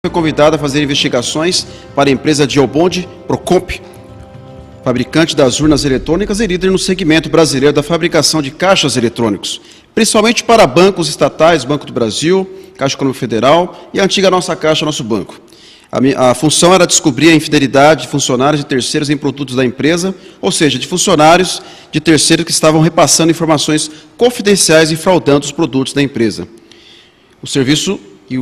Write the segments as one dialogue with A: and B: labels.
A: Foi convidado a fazer investigações para a empresa Diobond Procomp, fabricante das urnas eletrônicas e líder no segmento brasileiro da fabricação de caixas eletrônicos, principalmente para bancos estatais, Banco do Brasil, Caixa Econômica Federal e a antiga Nossa Caixa, Nosso Banco. A função era descobrir a infidelidade de funcionários de terceiros em produtos da empresa, ou seja, de funcionários de terceiros que estavam repassando informações confidenciais e fraudando os produtos da empresa. O serviço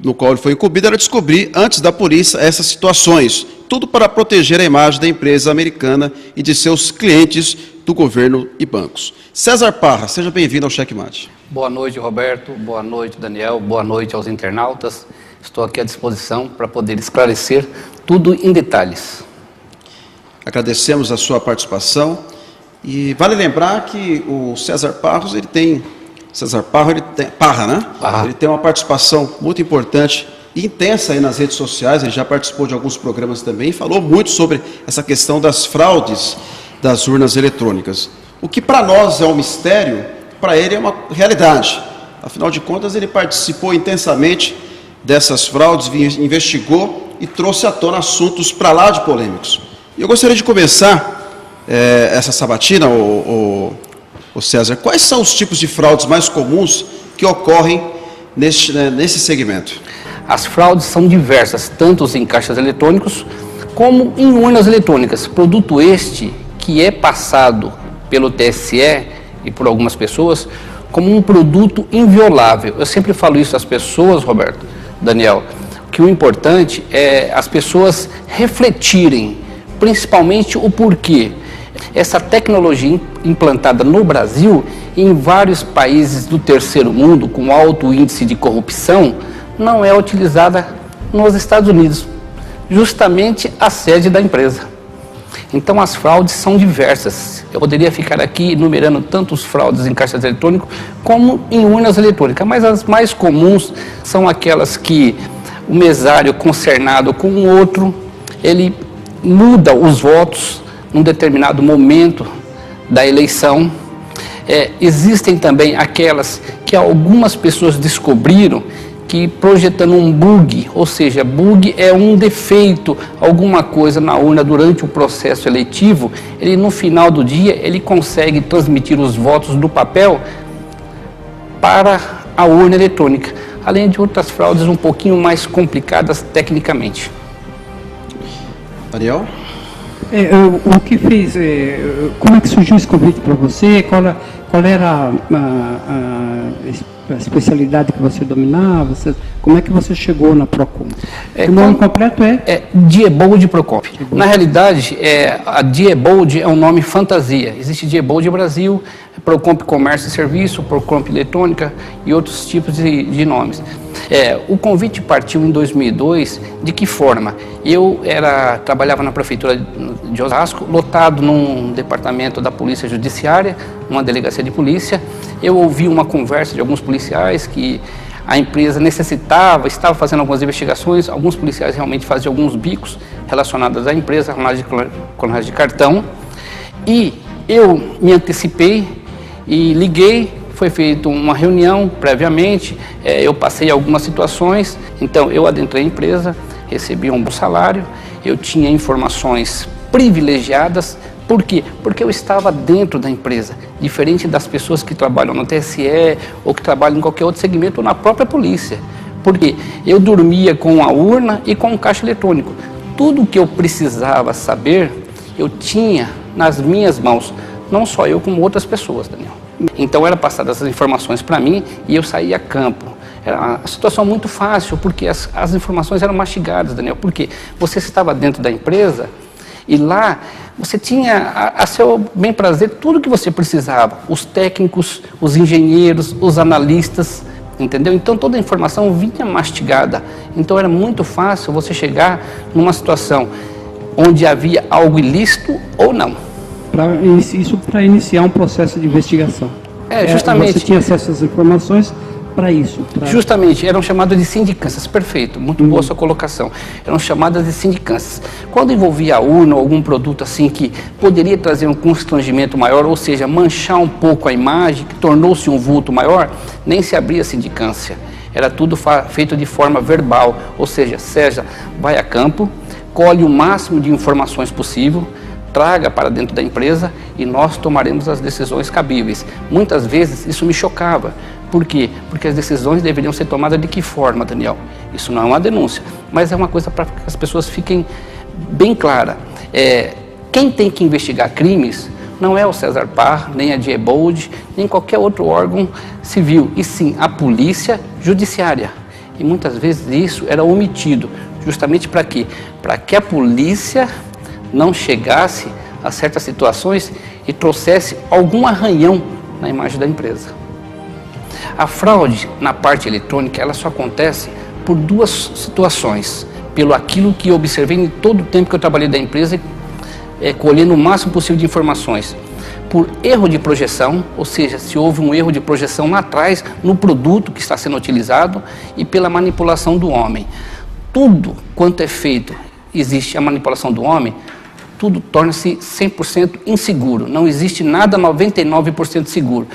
A: no qual ele foi incumbido era descobrir, antes da polícia, essas situações, tudo para proteger a imagem da empresa americana e de seus clientes do governo e bancos. César Parra, seja bem-vindo ao Checkmate.
B: Boa noite, Roberto. Boa noite, Daniel. Boa noite aos internautas. Estou aqui à disposição para poder esclarecer tudo em detalhes.
A: Agradecemos a sua participação e vale lembrar que o César Parra, ele tem uma participação muito importante e intensa aí nas redes sociais. Ele já participou de alguns programas também e falou muito sobre essa questão das fraudes das urnas eletrônicas. O que para nós é um mistério, para ele é uma realidade. Afinal de contas, ele participou intensamente dessas fraudes, investigou e trouxe à tona assuntos para lá de polêmicos. E eu gostaria de começar essa sabatina, o César, quais são os tipos de fraudes mais comuns que ocorrem nesse segmento?
B: As fraudes são diversas, tanto em caixas eletrônicos como em urnas eletrônicas. Produto este que é passado pelo TSE e por algumas pessoas como um produto inviolável. Eu sempre falo isso às pessoas, Roberto, Daniel, que o importante é as pessoas refletirem, principalmente o porquê. Essa tecnologia implantada no Brasil e em vários países do terceiro mundo com alto índice de corrupção não é utilizada nos Estados Unidos, justamente a sede da empresa. Então as fraudes são diversas. Eu poderia ficar aqui enumerando tantos fraudes em caixas eletrônicos como em urnas eletrônicas, mas as mais comuns são aquelas que o mesário concernado com o outro, ele muda os votos num determinado momento da eleição. Existem também aquelas que algumas pessoas descobriram que projetando um bug, ou seja, bug é um defeito, alguma coisa na urna durante o processo eletivo, ele no final do dia ele consegue transmitir os votos do papel para a urna eletrônica, além de outras fraudes um pouquinho mais complicadas tecnicamente.
A: Ariel?
C: O que fez, como é que surgiu esse convite para você? Qual era a especialidade que você dominava? Como é que você chegou na Procomp? O nome completo é
B: Diebold Procomp. Na realidade, a Diebold é um nome fantasia. Existe Diebold Brasil, Procomp Comércio e Serviço, Procomp Eletrônica e outros tipos de nomes. O convite partiu em 2002. De que forma? Eu trabalhava na prefeitura de Osasco, lotado num departamento da Polícia Judiciária, uma delegacia de polícia. Eu ouvi uma conversa de alguns policiais que a empresa estava fazendo algumas investigações. Alguns policiais realmente faziam alguns bicos relacionados à empresa, clonagem de cartão. E eu me antecipei e liguei. Foi feita uma reunião previamente, eu passei algumas situações, então eu adentrei a empresa, recebi um bom salário, eu tinha informações privilegiadas. Por quê? Porque eu estava dentro da empresa, diferente das pessoas que trabalham no TSE ou que trabalham em qualquer outro segmento ou na própria polícia. Porque eu dormia com a urna e com o caixa eletrônico. Tudo o que eu precisava saber, eu tinha nas minhas mãos, não só eu, como outras pessoas, Daniel. Então eram passadas as informações para mim e eu saía a campo. Era uma situação muito fácil, porque as informações eram mastigadas, Daniel. Porque você estava dentro da empresa e lá você tinha a seu bem prazer tudo que você precisava. Os técnicos, os engenheiros, os analistas, entendeu? Então toda a informação vinha mastigada. Então era muito fácil você chegar numa situação onde havia algo ilícito ou não.
C: Isso para iniciar um processo de investigação.
B: Justamente.
C: Você tinha acesso às informações para isso.
B: Justamente, eram chamadas de sindicâncias. Perfeito, muito boa sua colocação. Eram chamadas de sindicâncias. Quando envolvia a urna ou algum produto assim que poderia trazer um constrangimento maior, ou seja, manchar um pouco a imagem, que tornou-se um vulto maior, nem se abria sindicância. era tudo feito de forma verbal, ou seja, César vai a campo, colhe o máximo de informações possível, traga para dentro da empresa e nós tomaremos as decisões cabíveis. Muitas vezes isso me chocava. Por quê? Porque as decisões deveriam ser tomadas de que forma, Daniel? Isso não é uma denúncia, mas é uma coisa para que as pessoas fiquem bem claras. Quem tem que investigar crimes não é o César Parra, nem a Diebold, nem qualquer outro órgão civil, e sim a polícia judiciária. E muitas vezes isso era omitido, justamente para quê? Para que a polícia não chegasse a certas situações e trouxesse algum arranhão na imagem da empresa. A fraude na parte eletrônica, ela só acontece por duas situações. Pelo aquilo que eu observei em todo o tempo que eu trabalhei da empresa, colhendo o máximo possível de informações. Por erro de projeção, ou seja, se houve um erro de projeção lá atrás no produto que está sendo utilizado, e pela manipulação do homem. Tudo quanto é feito, existe a manipulação do homem, tudo torna-se 100% inseguro. Não existe nada 99% seguro,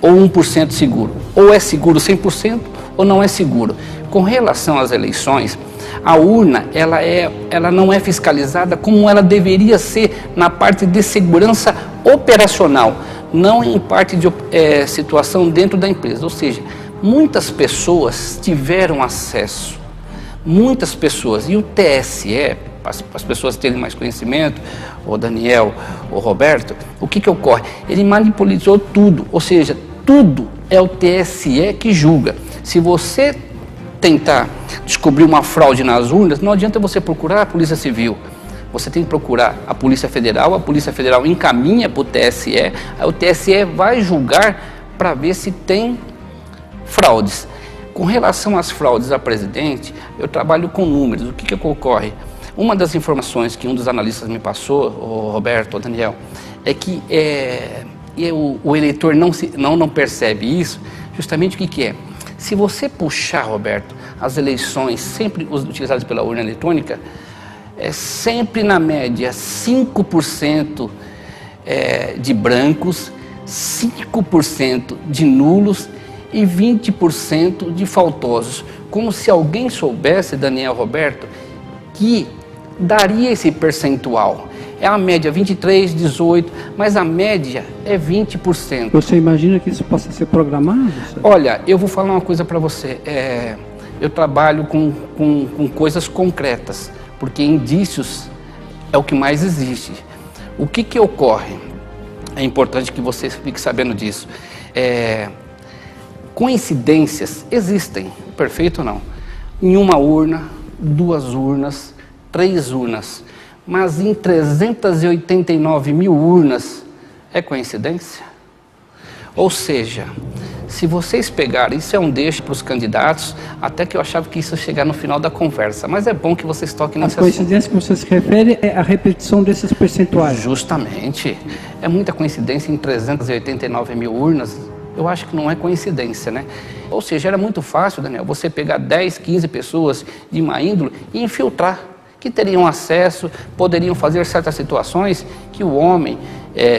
B: ou 1% seguro. Ou é seguro 100% ou não é seguro. Com relação às eleições, a urna ela não é fiscalizada como ela deveria ser na parte de segurança operacional, não em parte de situação dentro da empresa. Ou seja, muitas pessoas tiveram acesso, muitas pessoas, e o TSE, para as pessoas terem mais conhecimento, o Daniel, o Roberto, o que ocorre? Ele manipulou tudo, ou seja, tudo é o TSE que julga. Se você tentar descobrir uma fraude nas urnas, não adianta você procurar a Polícia Civil. Você tem que procurar a Polícia Federal encaminha para o TSE, aí o TSE vai julgar para ver se tem fraudes. Com relação às fraudes a presidente, eu trabalho com números. O que ocorre? Uma das informações que um dos analistas me passou, o Roberto, o Daniel, é que o eleitor não percebe isso, justamente o que é? Se você puxar, Roberto, as eleições sempre utilizadas pela urna eletrônica, é sempre na média 5% de brancos, 5% de nulos e 20% de faltosos. Como se alguém soubesse, Daniel, Roberto, que daria esse percentual. É a média 23, 18, mas a média é 20%.
C: Você imagina que isso possa ser programado?
B: Olha, eu vou falar uma coisa para você. Eu trabalho com coisas concretas, porque indícios é o que mais existe. O que ocorre? É importante que você fique sabendo disso. Coincidências existem, perfeito ou não? Em uma urna, 2 urnas, 3 urnas, mas em 389 mil urnas, é coincidência? Ou seja, se vocês pegarem, isso é um deixo para os candidatos, até que eu achava que isso ia chegar no final da conversa, mas é bom que vocês toquem nesse assunto. A
C: coincidência que você se refere é a repetição desses percentuais.
B: Justamente. É muita coincidência em 389 mil urnas, eu acho que não é coincidência, né? Ou seja, era muito fácil, Daniel, você pegar 10, 15 pessoas de má índole e infiltrar, que teriam acesso, poderiam fazer certas situações que o homem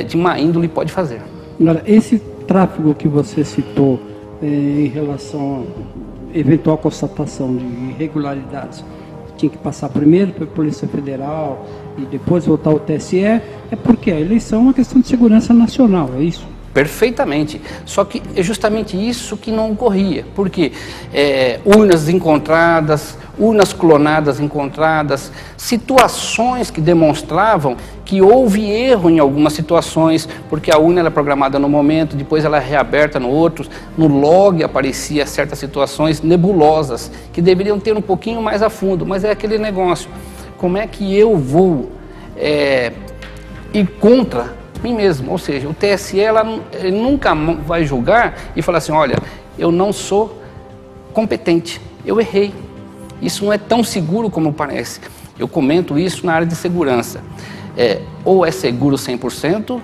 B: de má índole pode fazer.
C: Agora, esse tráfego que você citou em relação à eventual constatação de irregularidades, tinha que passar primeiro pela Polícia Federal e depois voltar ao TSE, é porque a eleição é uma questão de segurança nacional, é isso?
B: Perfeitamente, só que é justamente isso que não ocorria, porque urnas encontradas, urnas clonadas encontradas, situações que demonstravam que houve erro em algumas situações, porque a urna era programada no momento, depois ela é reaberta no outro, no log aparecia certas situações nebulosas, que deveriam ter um pouquinho mais a fundo, mas é aquele negócio, como é que eu vou ir contra mim mesmo? Ou seja, o TSE ele nunca vai julgar e falar assim, olha, eu não sou competente, eu errei. Isso não é tão seguro como parece. Eu comento isso na área de segurança. Ou é seguro 100%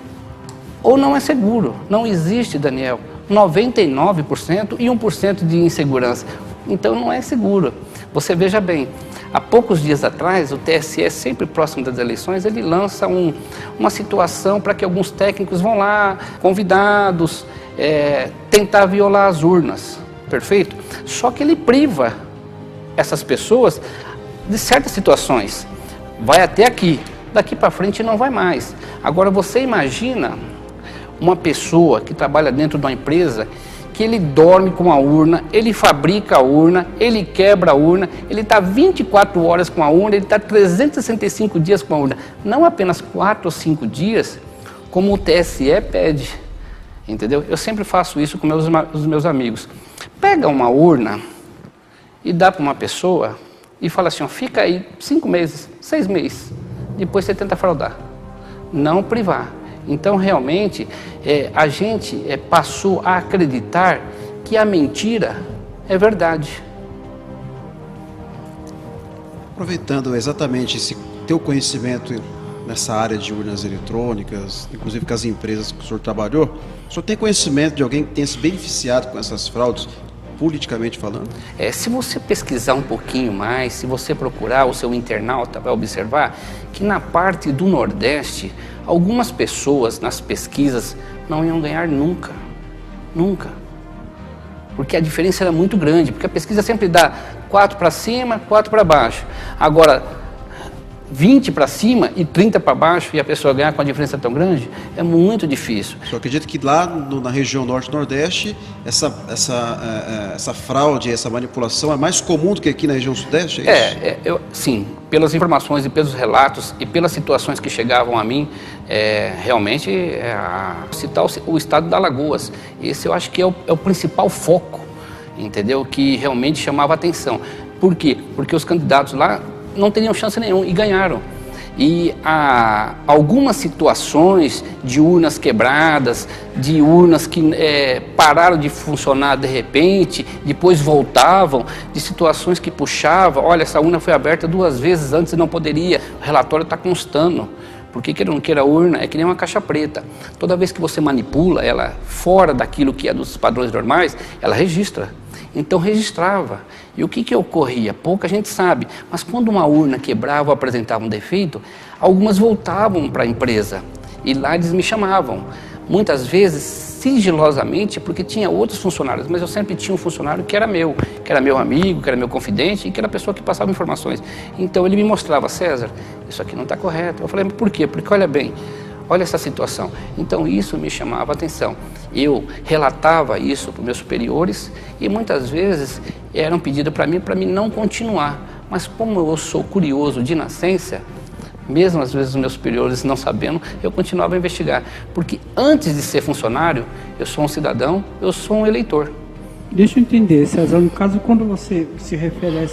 B: ou não é seguro. Não existe, Daniel, 99% e 1% de insegurança. Então não é seguro. Você veja bem, há poucos dias atrás, o TSE, sempre próximo das eleições, ele lança uma situação para que alguns técnicos vão lá, convidados, tentar violar as urnas. perfeito? Só que ele priva essas pessoas de certas situações. Vai até aqui, daqui para frente não vai mais. Agora você imagina uma pessoa que trabalha dentro de uma empresa que ele dorme com a urna, ele fabrica a urna, ele quebra a urna, ele está 24 horas com a urna, ele está 365 dias com a urna. Não apenas 4 ou 5 dias, como o TSE pede. Entendeu? Eu sempre faço isso com os meus amigos. Pega uma urna e dá para uma pessoa e fala assim, ó, fica aí 5 meses, 6 meses, depois você tenta fraudar. Não privar. Então, realmente, a gente passou a acreditar que a mentira é verdade.
A: Aproveitando exatamente esse teu conhecimento nessa área de urnas eletrônicas, inclusive com as empresas que o senhor trabalhou, o senhor tem conhecimento de alguém que tenha se beneficiado com essas fraudes, politicamente falando?
B: Se você pesquisar um pouquinho mais, se você procurar, o seu internauta vai observar que na parte do Nordeste, algumas pessoas nas pesquisas não iam ganhar nunca, nunca. Porque a diferença era muito grande, porque a pesquisa sempre dá 4 para cima, 4 para baixo. Agora, 20 para cima e 30 para baixo e a pessoa ganhar com a diferença tão grande, é muito difícil.
A: Eu acredito que lá na região Norte e Nordeste, essa fraude, essa manipulação é mais comum do que aqui na região Sudeste, é isso?
B: Sim, pelas informações e pelos relatos e pelas situações que chegavam a mim, realmente, citar o estado de Alagoas, esse eu acho que é o principal foco, entendeu? Que realmente chamava a atenção. Por quê? Porque os candidatos lá não teriam chance nenhuma e ganharam. E há algumas situações de urnas quebradas, de urnas que pararam de funcionar de repente, depois voltavam, de situações que puxavam, olha, essa urna foi aberta 2 vezes antes e não poderia, o relatório está constando. Porque queira ou não queira, a urna é que nem uma caixa preta. Toda vez que você manipula ela fora daquilo que é dos padrões normais, ela registra. Então registrava. E o que ocorria? Pouca gente sabe. Mas quando uma urna quebrava ou apresentava um defeito, algumas voltavam para a empresa. E lá eles me chamavam. Muitas vezes, sigilosamente, porque tinha outros funcionários. Mas eu sempre tinha um funcionário que era meu amigo, que era meu confidente e que era a pessoa que passava informações. Então ele me mostrava, César, isso aqui não está correto. Eu falei, mas por quê? Porque olha bem, olha essa situação. Então isso me chamava a atenção. Eu relatava isso para os meus superiores e muitas vezes era um pedido para mim não continuar. Mas como eu sou curioso de nascença, mesmo às vezes os meus superiores não sabendo, eu continuava a investigar. Porque antes de ser funcionário, eu sou um cidadão, eu sou um eleitor.
C: Deixa eu entender, César, no caso, quando você se refere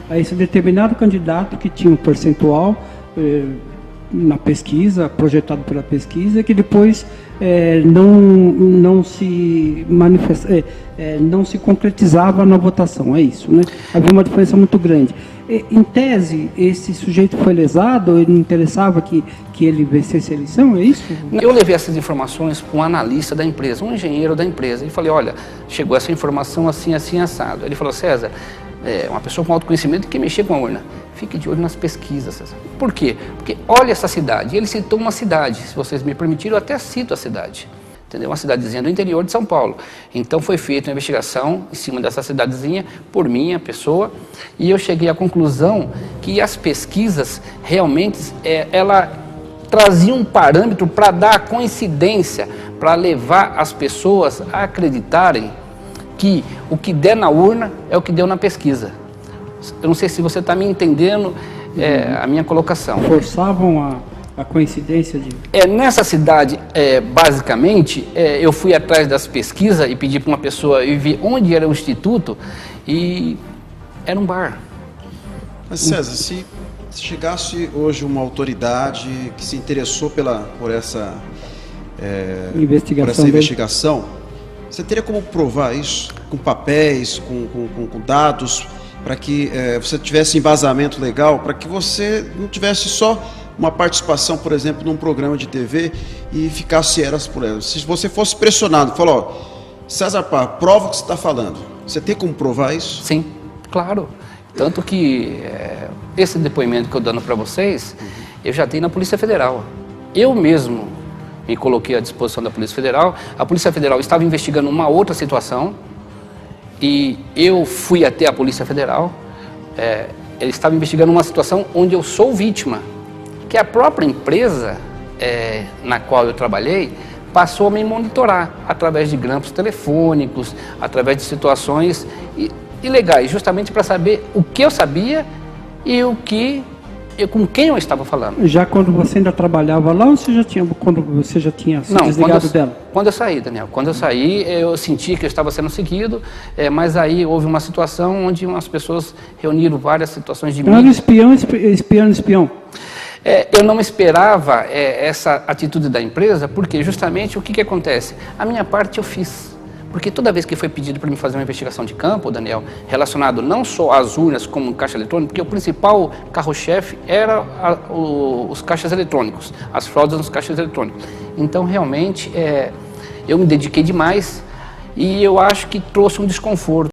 C: a esse determinado candidato que tinha um percentual na pesquisa, projetado pela pesquisa, que depois não se não se concretizava na votação, é isso, né? Havia uma diferença muito grande. Em tese, esse sujeito foi lesado, ele não interessava que ele vencesse a eleição, é isso?
B: Eu levei essas informações para um analista da empresa, um engenheiro da empresa, e falei, olha, chegou essa informação assim, assim, assado. Ele falou, César, uma pessoa com autoconhecimento que mexer com a urna, fique de olho nas pesquisas, César. Por quê? Porque olha essa cidade, ele citou uma cidade, se vocês me permitirem, eu até cito a cidade. Entendeu? Uma cidadezinha do interior de São Paulo. Então foi feita uma investigação em cima dessa cidadezinha por minha pessoa e eu cheguei à conclusão que as pesquisas realmente ela traziam um parâmetro para dar a coincidência, para levar as pessoas a acreditarem que o que der na urna é o que deu na pesquisa. Eu não sei se você está me entendendo a minha colocação.
C: Forçavam a coincidência de...
B: Nessa cidade, basicamente, eu fui atrás das pesquisas e pedi para uma pessoa e vi onde era o instituto e era um bar.
A: Mas César, se chegasse hoje uma autoridade que se interessou por essa investigação, você teria como provar isso? Com papéis, com dados, para que você tivesse embasamento legal, para que você não tivesse só uma participação, por exemplo, num programa de TV e ficasse eras por elas. Se você fosse pressionado, falou, César Parra, prova o que você está falando. Você tem como provar isso?
B: Sim, claro. Tanto que esse depoimento que eu dando para vocês, eu já dei na Polícia Federal. Eu mesmo me coloquei à disposição da Polícia Federal. A Polícia Federal estava investigando uma outra situação e eu fui até a Polícia Federal. Eles estavam investigando uma situação onde eu sou vítima, que a própria empresa na qual eu trabalhei passou a me monitorar através de grampos telefônicos, através de situações ilegais, justamente para saber o que eu sabia e com quem eu estava falando.
C: Já quando você ainda trabalhava lá, ou quando você já tinha se desligado dela?
B: Quando eu saí, Daniel. Quando eu saí, eu senti que eu estava sendo seguido, mas aí houve uma situação onde umas pessoas reuniram várias situações de mídia.
C: Era espião.
B: Eu não esperava essa atitude da empresa, porque justamente o que acontece? A minha parte eu fiz. Porque toda vez que foi pedido para mim fazer uma investigação de campo, Daniel, relacionado não só às urnas como caixa eletrônico, porque o principal carro-chefe era os caixas eletrônicos, as fraudes nos caixas eletrônicos. Então, realmente, eu me dediquei demais e eu acho que trouxe um desconforto.